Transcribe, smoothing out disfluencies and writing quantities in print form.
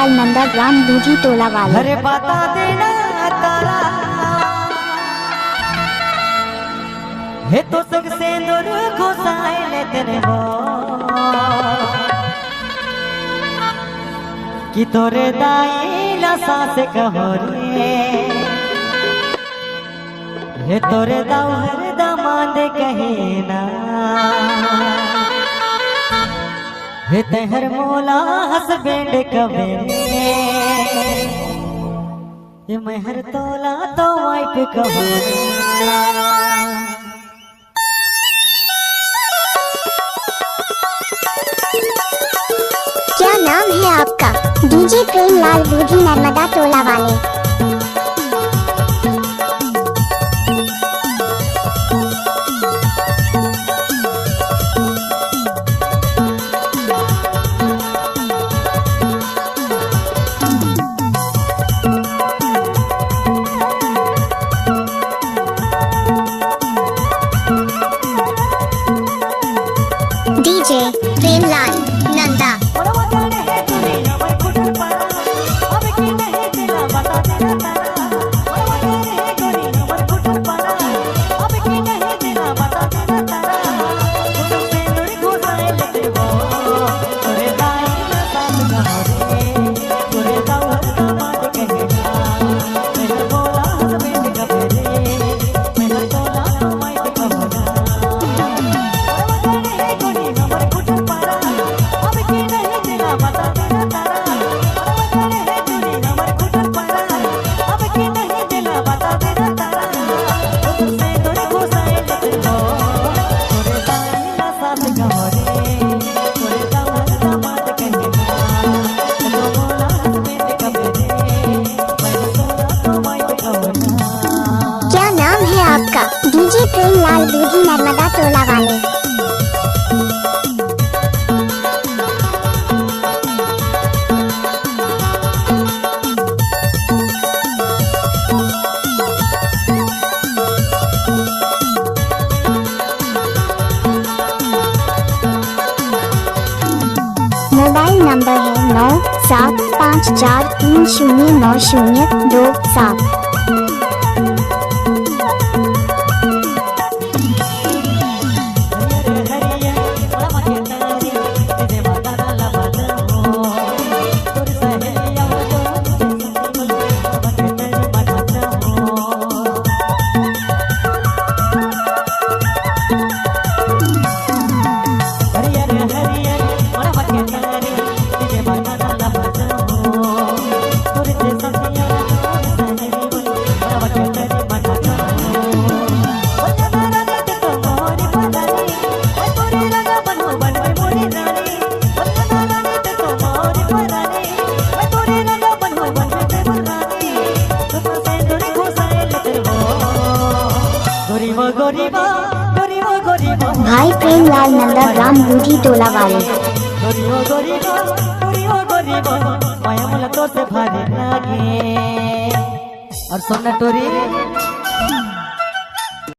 लाल नंदा ग्राम दूजी टोला वाले। अरे बता देना तारा हे तो सग से दूर घुसाए ले तेरे हो कि तोरे दाई लसा से कहो रे हे तोरे दाऊ हर दामाद कहे ना हे तहर मोला हसबैंड कबे ये महर तोला तो वाइफ कहो क्या नाम है आपका? डीजे प्रेम लाल दूजी नर्मदा टोला वाले। डीजे प्रेम लाल नंदा। डीजे प्रेम लाल दूजी नर्मदा टोला वाले। मोबाइल नंबर है 9754309027। भाई प्रेम लाल नंदा ग्राम दूजी टोला वाले। और सोना टोरी